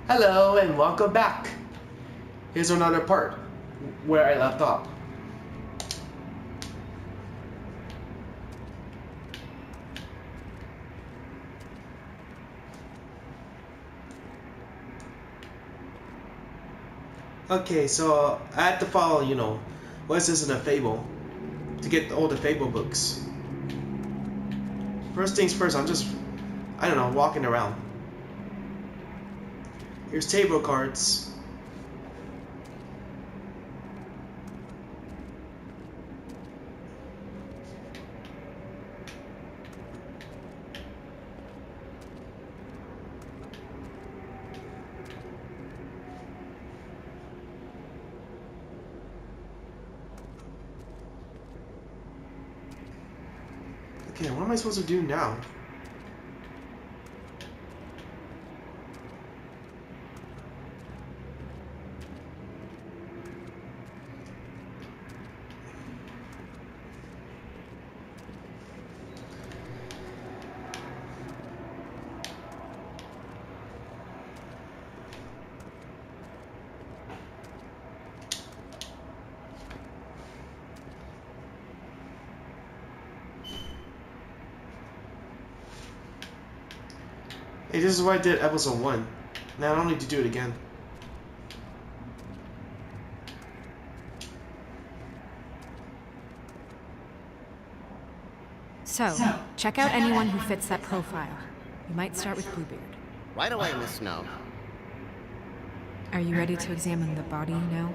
Hello and welcome back. Here's another part where I left off. Okay, so I had to follow, what's this in a fable to get all the fable books. First things first, I'm just, I don't know, walking around. Here's table cards. Okay, what am I supposed to do now? Hey, this is what I did episode 1. Now I don't need to do it again. So, check out anyone who fits that profile. You might start with Bluebeard. Right away, Miss Snow. Are you ready to examine the body now?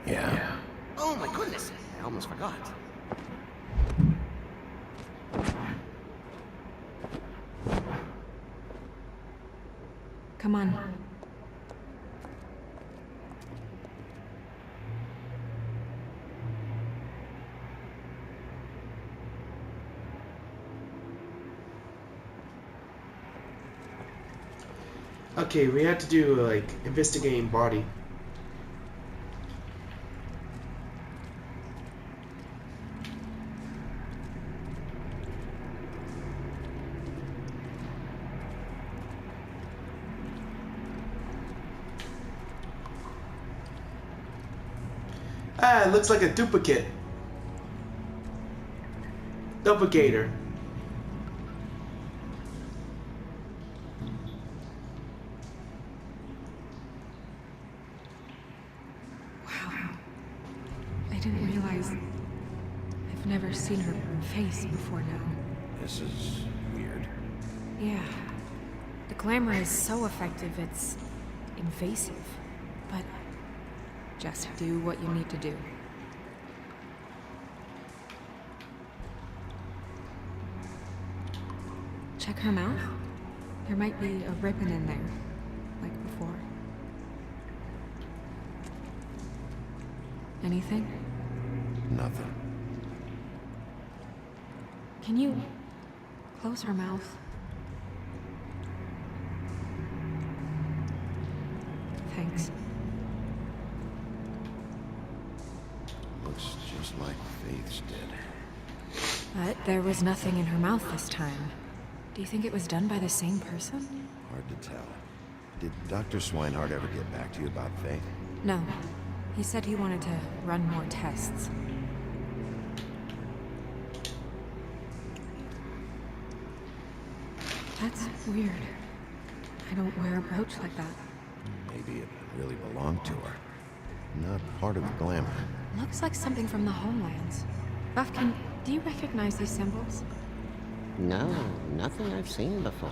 Yeah. Oh my goodness, I almost forgot. Come on. Okay, we had to do like investigating body. Ah, it looks like a duplicate. Duplicator. Wow. I didn't realize... I've never seen her face before now. This is weird. Yeah. The glamour is so effective, it's... invasive. But... just do what you need to do. Check her mouth. There might be a ribbon in there, like before. Anything? Nothing. Can you close her mouth? Thanks. Looks just like Faith's did. But there was nothing in her mouth this time. Do you think it was done by the same person? Hard to tell. Did Dr. Swinehart ever get back to you about Faith? No. He said he wanted to run more tests. That's weird. I don't wear a brooch like that. Maybe it really belonged to her. Not part of the glamour. Looks like something from the homelands. Buffkin, do you recognize these symbols? No, nothing I've seen before.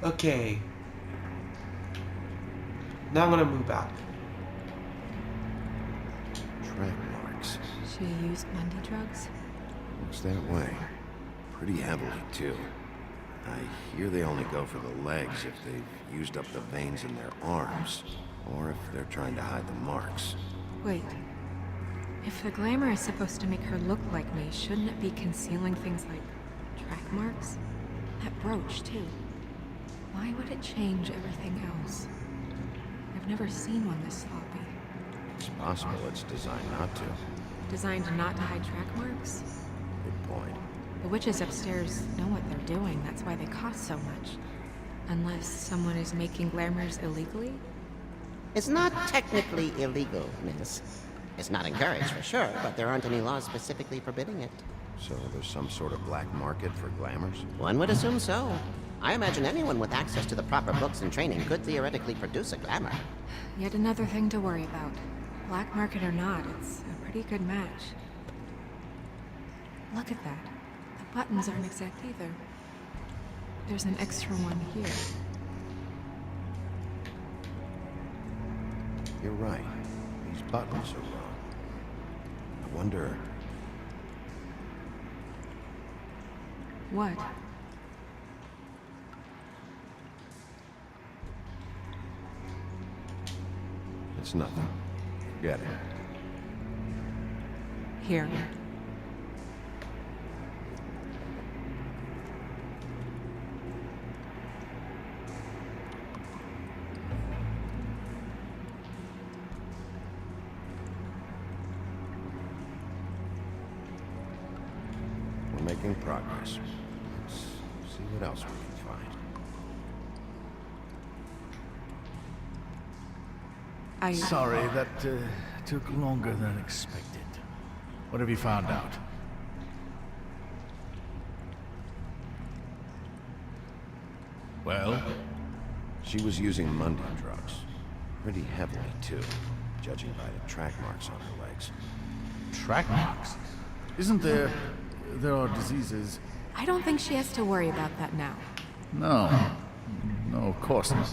Okay. Now I'm gonna move back. Track marks. She used Mundy drugs? Looks that way. Pretty heavily, too. I hear they only go for the legs if they've used up the veins in their arms, or if they're trying to hide the marks. Wait. If the glamour is supposed to make her look like me, shouldn't it be concealing things like track marks? That brooch, too. Why would it change everything else? I've never seen one this sloppy. It's possible it's designed not to. Designed not to hide track marks? Good point. The witches upstairs know what they're doing. That's why they cost so much. Unless someone is making glamours illegally? It's not technically illegal, miss. It's not encouraged for sure, but there aren't any laws specifically forbidding it. So there's some sort of black market for glamours? One would assume so. I imagine anyone with access to the proper books and training could theoretically produce a glamour. Yet another thing to worry about. Black market or not, it's a pretty good match. Look at that. The buttons aren't exact either. There's an extra one here. You're right. These buttons are wrong. I wonder... What? It's nothing. Forget it. Here. We're making progress. Let's see what else we can find. Sorry, that took longer than expected. What have you found out? Well? She was using Mundy drugs. Pretty heavily, too. Judging by the track marks on her legs. Track marks? Isn't there... there are diseases... I don't think she has to worry about that now. No. No, of course not.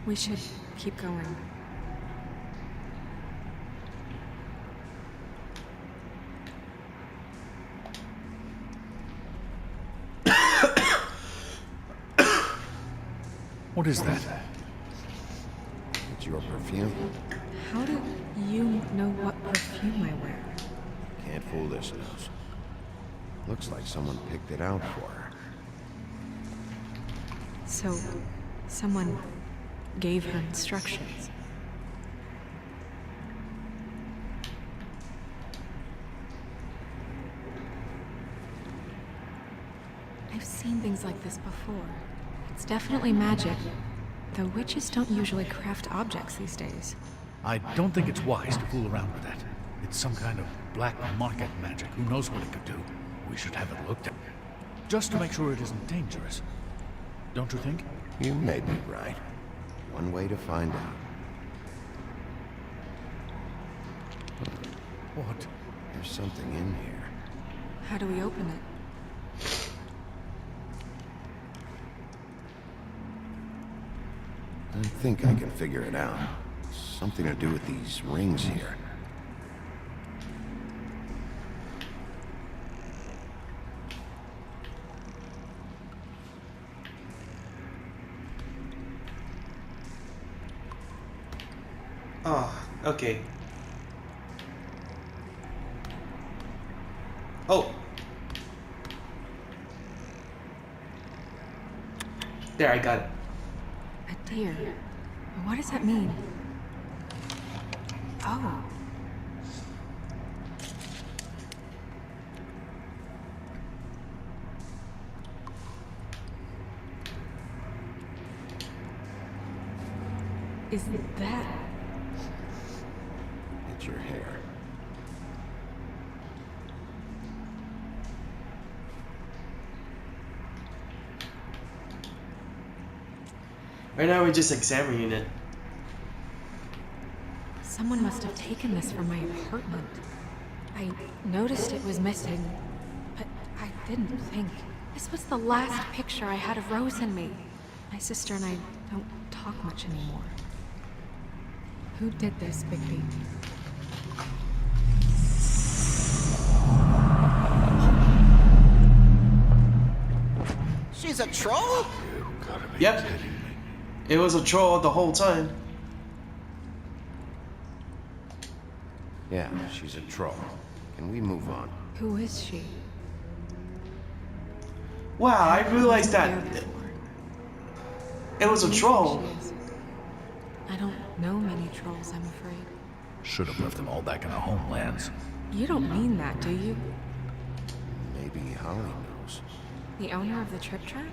We should keep going. What is that? It's your perfume. How do you know what perfume I wear? Can't fool this nose. Looks like someone picked it out for her. So, someone gave her instructions. I've seen things like this before. It's definitely magic, though witches don't usually craft objects these days. I don't think it's wise to fool around with that. It's some kind of black market magic. Who knows what it could do? We should have it looked at. Just to make sure it isn't dangerous. Don't you think? You may be right. One way to find out. What? There's something in here. How do we open it? I think I can figure it out. Something to do with these rings here. Oh, okay. Oh. There, I got it. A deer. What does that mean? Oh. Is that... It's your hair. Right now we're just examining it. Someone must have taken this from my apartment. I noticed it was missing, but I didn't think. This was the last picture I had of Rose and me. My sister and I don't talk much anymore. Who did this, Bigby? She's a troll? Yep. It was a troll the whole time. Yeah, she's a troll. Can we move on? Who is she? Wow, I realized that There before. it was a Who do you troll. think she is? patrols, I'm afraid. Should have left them all back in our homelands. You don't mean that, do you? Maybe Holly knows. The owner of the trip trap?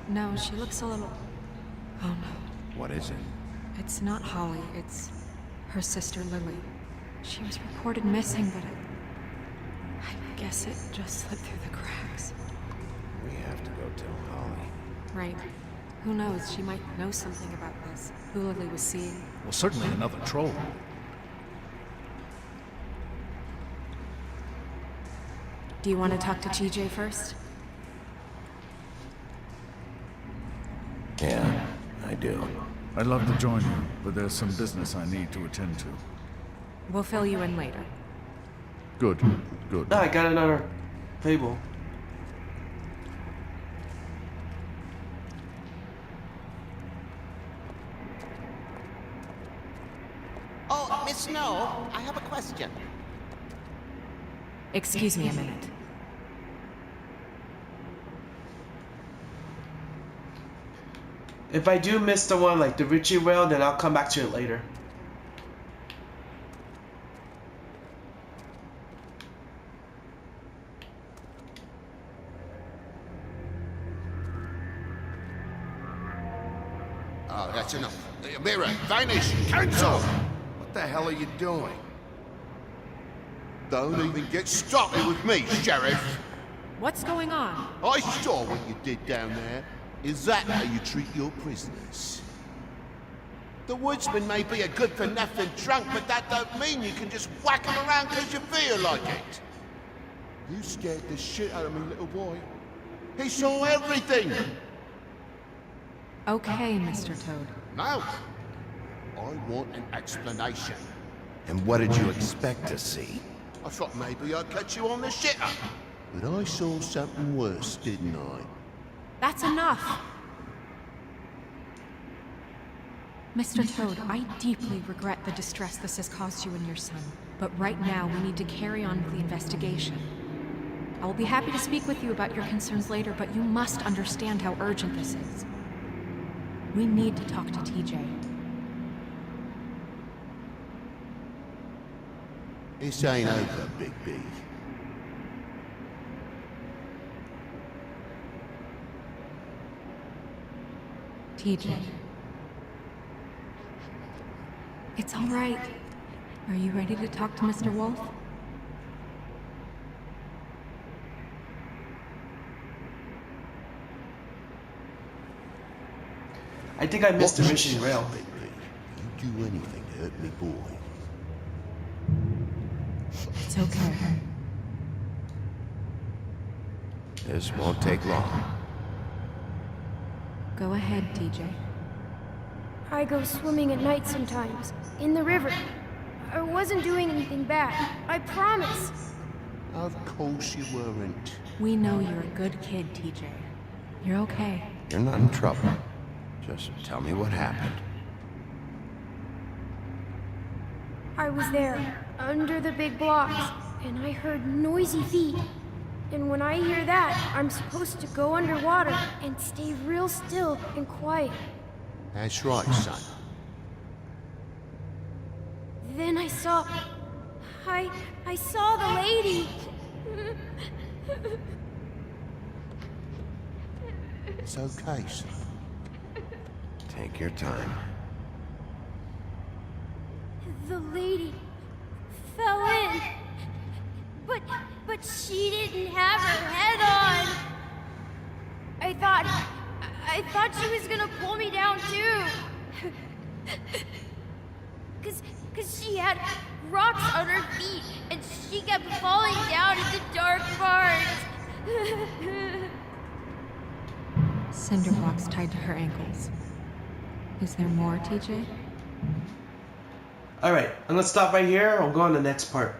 No, she looks a little... Oh no. What is it? It's not Holly, it's her sister Lily. She was reported missing, but I guess it just slipped through the cracks. We have to go tell Holly. Right. Who knows, she might know something about this. Who Lily was seeing. Well, certainly another troll. Do you want to talk to TJ first? Yeah, I do. I'd love to join you, but there's some business I need to attend to. We'll fill you in later. Good, good. Ah, I got another fable. Oh, Miss Snow, I have a question. Excuse me a minute. If I do miss the one like the Richie Rail, then I'll come back to it later. Oh, that's enough. Mira, vanish! Cancel! What the hell are you doing? Don't even get started with me, Sheriff. What's going on? I saw what you did down there. Is that how you treat your prisoners? The woodsman may be a good-for-nothing drunk, but that don't mean you can just whack him around because you feel like it. You scared the shit out of me, little boy. He saw everything. Okay, Mr. Toad. Now, I want an explanation. And what did you expect to see? I thought maybe I'd catch you on the shitter. But I saw something worse, didn't I? That's enough! Mr. Toad, I deeply regret the distress this has caused you and your son. But right now, we need to carry on with the investigation. I will be happy to speak with you about your concerns later, but you must understand how urgent this is. We need to talk to TJ. This ain't over, Big B. TJ. It's all right. Are you ready to talk to Mr. Wolf? I think I missed the Richie Rail. Big B. You do anything to hurt me, boy. It's okay. This won't take long. Go ahead, TJ. I go swimming at night sometimes, in the river. I wasn't doing anything bad, I promise. Of course you weren't. We know you're a good kid, TJ. You're okay. You're not in trouble. Just tell me what happened. I was there, under the big blocks, and I heard noisy feet. And when I hear that, I'm supposed to go underwater and stay real still and quiet. That's right, son. Then I saw the lady. It's okay, son. Take your time. The lady fell in. But she didn't have her head on. I thought she was gonna pull me down too. Cause she had rocks on her feet and she kept falling down in the dark parts. Cinder blocks tied to her ankles. Is there more, TJ? Alright, I'm gonna stop right here. I'll go on the next part.